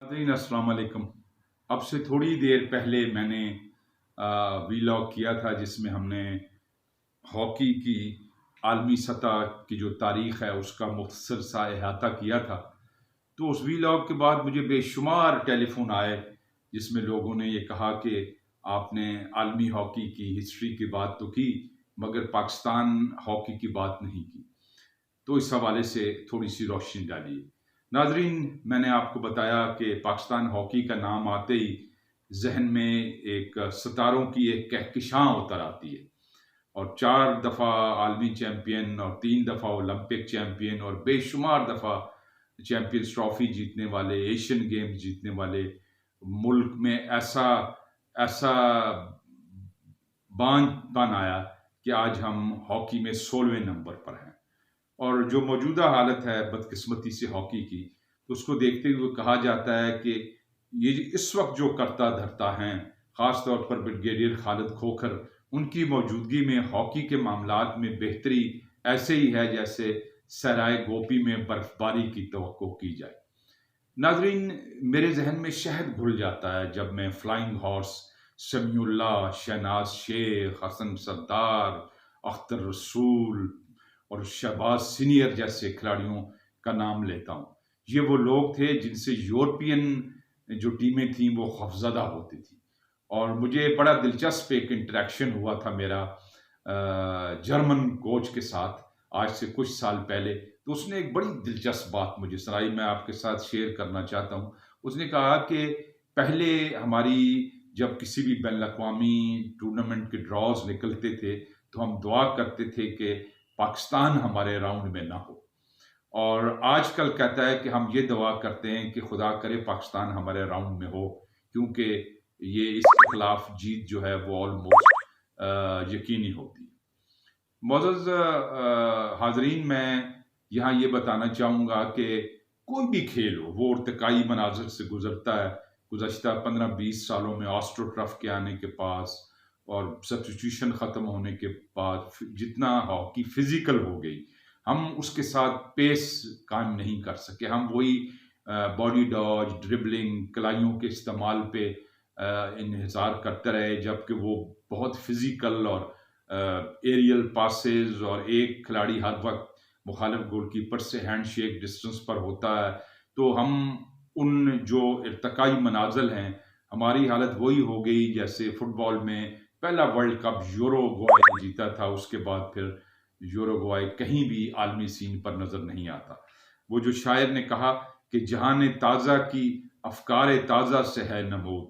नाज़रीन अस्सलाम वालेकुम। अब से थोड़ी देर पहले मैंने वीलॉग किया था जिसमें हमने हॉकी की आलमी सतह की जो तारीख़ है उसका मुख्तसर सा अहाता किया था। तो उस वीलॉग के बाद मुझे बेशुमार टेलीफ़ोन आए जिसमें लोगों ने ये कहा कि आपने आलमी हॉकी की हिस्ट्री की बात तो की मगर पाकिस्तान हॉकी की बात नहीं की। तो इस हवाले से थोड़ी-सी रोशनी डालिए। नाज़रीन, मैंने आपको बताया कि पाकिस्तान हॉकी का नाम आते ही ज़हन में एक सितारों की एक कहकशां उतर आती है और 4 दफ़ा आलमी चैंपियन और 3 दफ़ा ओलंपिक चैंपियन और बेशुमार दफ़ा चैंपियंस ट्रॉफ़ी जीतने वाले, एशियन गेम्स जीतने वाले मुल्क में ऐसा ऐसा बांझ बन आया कि आज हम हॉकी में 16वें नंबर पर हैं। और जो मौजूदा हालत है बदकिस्मती से हॉकी की, तो उसको देखते हुए कहा जाता है कि ये इस वक्त जो करता धरता हैं, ख़ास तौर पर ब्रिगेडियर खालिद खोखर, उनकी मौजूदगी में हॉकी के मामलात में बेहतरी ऐसे ही है जैसे सराय गोपी में बर्फबारी की तवक्को की जाए। नाज़रीन, मेरे जहन में शहद घुल जाता है जब मैं फ्लाइंग हॉर्स, समीउल्लाह, शहनाज शेख, हसन सरदार, अख्तर रसूल और शहबाज सीनियर जैसे खिलाड़ियों का नाम लेता हूँ। ये वो लोग थे जिनसे यूरोपियन जो टीमें थीं वो खौफज़दा होती थी और मुझे बड़ा दिलचस्प एक इंटरेक्शन हुआ था मेरा जर्मन कोच के साथ आज से कुछ साल पहले। तो उसने एक बड़ी दिलचस्प बात मुझे सुनाई, मैं आपके साथ शेयर करना चाहता हूँ। उसने कहा कि पहले हमारी जब किसी भी बैनुल-अक़वामी टूर्नामेंट के ड्रॉज़ निकलते थे, तो हम दुआ करते थे कि पाकिस्तान हमारे राउंड में ना हो और आजकल कहता है कि हम ये दुआ करते हैं कि खुदा करे पाकिस्तान हमारे राउंड में हो, क्योंकि ये इसके खिलाफ जीत जो है वो ऑलमोस्ट यकीनी होती है। मोअज़्ज़ज़ हाज़रीन, मैं यहाँ ये बताना चाहूँगा कि कोई भी खेल हो, वो इर्तिकाई मनाज़िर से गुज़रता है। गुज़श्ता 15-20 सालों में ऑस्ट्रोटर्फ के आने के पास और सब्स्टिट्यूशन ख़त्म होने के बाद जितना हॉकी फ़िज़िकल हो गई, हम उसके साथ पेस कायम नहीं कर सके। हम वही बॉडी डॉज, ड्रिबलिंग, कलाइयों के इस्तेमाल पे इन्हिसार करते रहे, जबकि वो बहुत फ़िज़िकल और एरियल पासेस और एक खिलाड़ी हर वक्त मुखालिफ गोलकीपर से हैंडशेक डिस्टेंस पर होता है। तो हम उन जो इर्तिकाई मनाज़िल हैं, हमारी हालत वही हो गई जैसे फुटबॉल में पहला वर्ल्ड कप यूरुग्वाय ने जीता था, उसके बाद फिर यूरुग्वाय कहीं भी आलमी सीन पर नज़र नहीं आता। वो जो शायर ने कहा कि जहान ताज़ा की अफ़कार ताज़ा से है नमूद,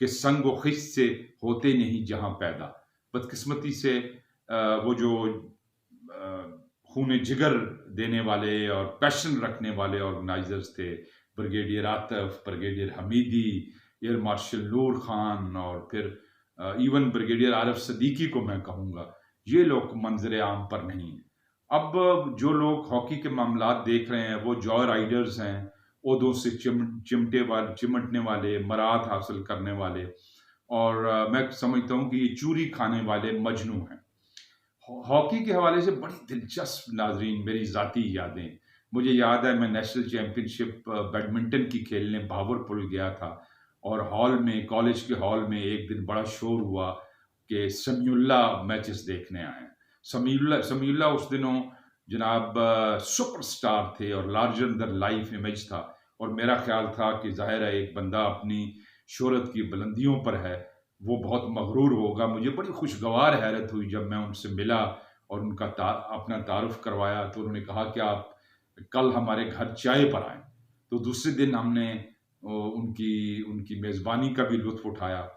कि संग व खिश से होते नहीं जहाँ पैदा। बदकिस्मती से वो जो खून जिगर देने वाले और पैशन रखने वाले ऑर्गेनाइजर्स थे, brigadier Atif, brigadier Hamidi, air marshal Noor Khan और फिर इवन ब्रिगेडियर आरिफ सदीकी को मैं कहूँगा, ये लोग मंजर आम पर नहीं हैं। अब जो लोग हॉकी के मामलात देख रहे हैं वो जॉय राइडर्स हैं, ओहदों से चिमटने वाले, मराद हासिल करने वाले और मैं समझता हूँ कि ये चूरी खाने वाले मजनू हैं। हॉकी के हवाले से बड़ी दिलचस्प नाज़रीन मेरी ज़ाती यादें। मुझे याद है मैं नेशनल चैंपियनशिप बैडमिंटन की खेलने भावरपुर गया था और हॉल में, कॉलेज के हॉल में एक दिन बड़ा शोर हुआ कि समीउल्लाह मैचेस देखने आए हैं। समीउल्लाह उस दिनों जनाब सुपरस्टार थे और लार्जर देन लाइफ इमेज था और मेरा ख्याल था कि ज़ाहिर है एक बंदा अपनी शोहरत की बुलंदियों पर है, वो बहुत मगरूर होगा। मुझे बड़ी खुशगवार हैरत हुई जब मैं उनसे मिला और उनका अपना तारुफ करवाया, तो उन्होंने कहा कि आप कल हमारे घर चाय पर आएँ। तो दूसरे दिन हमने उनकी उनकी मेज़बानी का भी लुत्फ़ उठाया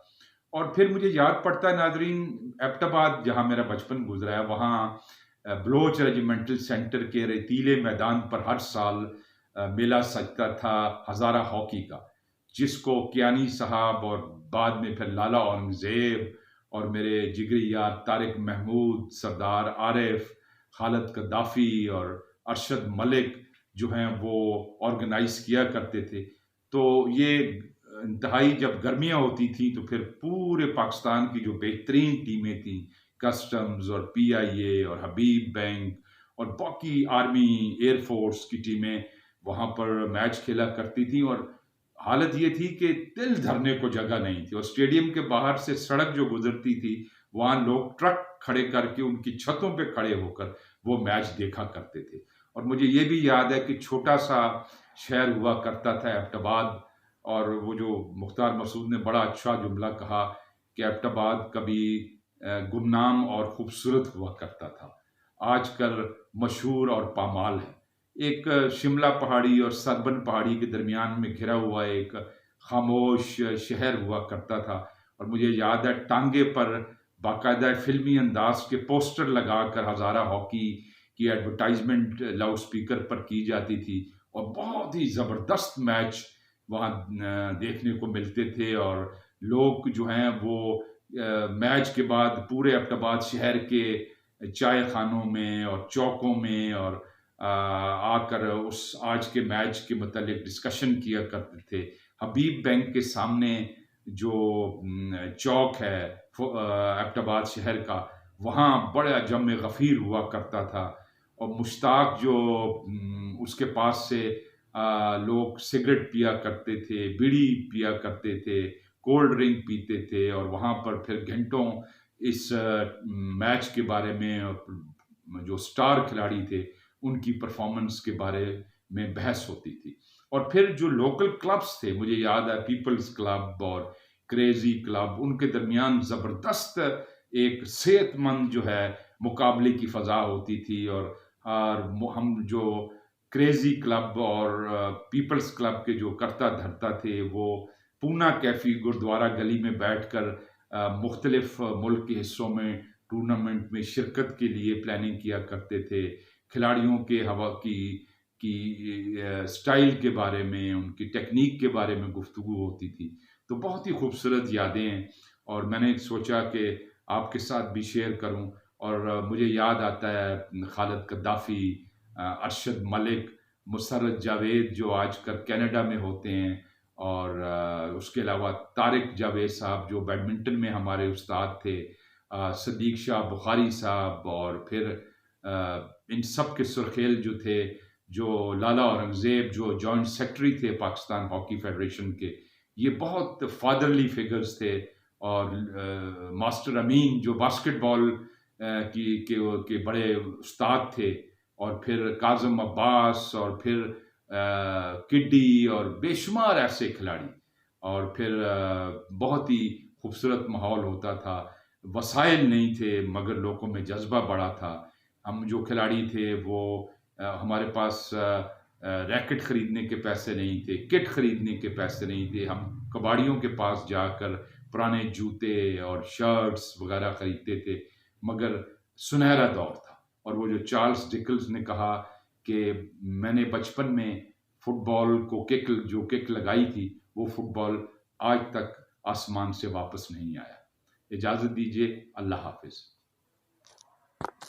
और फिर मुझे याद पड़ता है नाज़रीन, एबटाबाद जहाँ मेरा बचपन गुज़रा है, वहाँ बलोच रेजिमेंटल सेंटर के रेतीले मैदान पर हर साल मेला सजता था हज़ारा हॉकी का, जिसको कियानी साहब और बाद में फिर लाला औरंगज़ेब और मेरे जिगरी यार तारिक महमूद, सरदार आरिफ, खालिद कद्दाफ़ी और अरशद मलिक जो हैं वो ऑर्गेनाइज़ किया करते थे। तो ये इंतहाई जब गर्मियाँ होती थी तो फिर पूरे पाकिस्तान की जो बेहतरीन टीमें थीं, कस्टम्स और पीआईए और हबीब बैंक और बाकी आर्मी, एयर फोर्स की टीमें वहाँ पर मैच खेला करती थी और हालत ये थी कि तिल धरने को जगह नहीं थी और स्टेडियम के बाहर से सड़क जो गुजरती थी, वहाँ लोग ट्रक खड़े करके उनकी छतों पे खड़े होकर वो मैच देखा करते थे। और मुझे ये भी याद है कि छोटा-सा शहर हुआ करता था एबटाबाद, और वो जो मुख्तार मसूद ने बड़ा अच्छा जुमला कहा कि एबटाबाद कभी गुमनाम और खूबसूरत हुआ करता था, आजकल मशहूर और पामाल है। एक शिमला पहाड़ी और सरबन पहाड़ी के दरमियान में घिरा हुआ एक खामोश शहर हुआ करता था। और मुझे याद है टांगे पर बाकायदा फिल्मी अंदाज के पोस्टर लगाकर हज़ारा हॉकी की एडवर्टाइजमेंट लाउड स्पीकर पर की जाती थी और बहुत ही ज़बरदस्त मैच वहाँ देखने को मिलते थे। और लोग जो हैं वो मैच के बाद पूरे अब्टाबाद शहर के चाय खानों में और चौकों में और आकर उस आज के मैच के मतलब डिस्कशन किया करते थे। हबीब बैंक के सामने जो चौक है एबटाबाद शहर का, वहाँ बड़ा जम गफ़ीर हुआ करता था। और मुश्ताक जो उसके पास से लोग सिगरेट पिया करते थे, बीड़ी पिया करते थे, कोल्ड ड्रिंक पीते थे और वहाँ पर फिर घंटों इस मैच के बारे में और जो स्टार खिलाड़ी थे उनकी परफॉर्मेंस के बारे में बहस होती थी। और फिर जो लोकल क्लब्स थे, मुझे याद है पीपल्स क्लब और क्रेजी क्लब, उनके दरमियान ज़बरदस्त एक सेहतमंद जो है मुकाबले की फ़ज़ा होती थी। और हम जो क्रेजी क्लब और पीपल्स क्लब के जो करता धरता थे, वो पूना कैफी गुरुद्वारा गली में बैठकर मुख्तलिफ मुल्क के हिस्सों में टूर्नामेंट में शिरकत के लिए प्लानिंग किया करते थे। खिलाड़ियों के हवा की स्टाइल के बारे में, उनकी टेक्निक के बारे में गुफ्तगू होती थी। तो बहुत ही खूबसूरत यादें हैं और मैंने सोचा कि आपके साथ भी शेयर करूं। और मुझे याद आता है खालिद कद्दाफ़ी, अरशद मलिक, मुसर्रत जावेद जो आजकल कनाडा में होते हैं, और उसके अलावा तारिक जावेद साहब जो बैडमिंटन में हमारे उस्ताद थे, सदीक शाह बुखारी साहब, और फिर इन सब के सुरखेल जो थे, जो लाला औरंगज़ेब जो जॉइंट सेक्रेटरी थे पाकिस्तान हॉकी फेडरेशन के, ये बहुत फादरली फिगर्स थे। और मास्टर अमीन जो बास्केटबॉल के बड़े उस्ताद थे, और फिर काज़म अब्बास, और फिर किड्डी और बेशुमार ऐसे खिलाड़ी। और फिर बहुत ही खूबसूरत माहौल होता था। वसाइल नहीं थे मगर लोगों में जज्बा बड़ा था। हम जो खिलाड़ी थे वो हमारे पास रैकेट खरीदने के पैसे नहीं थे, किट खरीदने के पैसे नहीं थे। हम कबाड़ियों के पास जाकर पुराने जूते और शर्ट्स वगैरह खरीदते थे। मगर सुनहरा दौर था। और वो जो चार्ल्स डिकल्स ने कहा कि मैंने बचपन में फुटबॉल को किक लगाई थी, वो फुटबॉल आज तक आसमान से वापस नहीं आया। इजाज़त दीजिए, अल्लाह हाफ़िज़।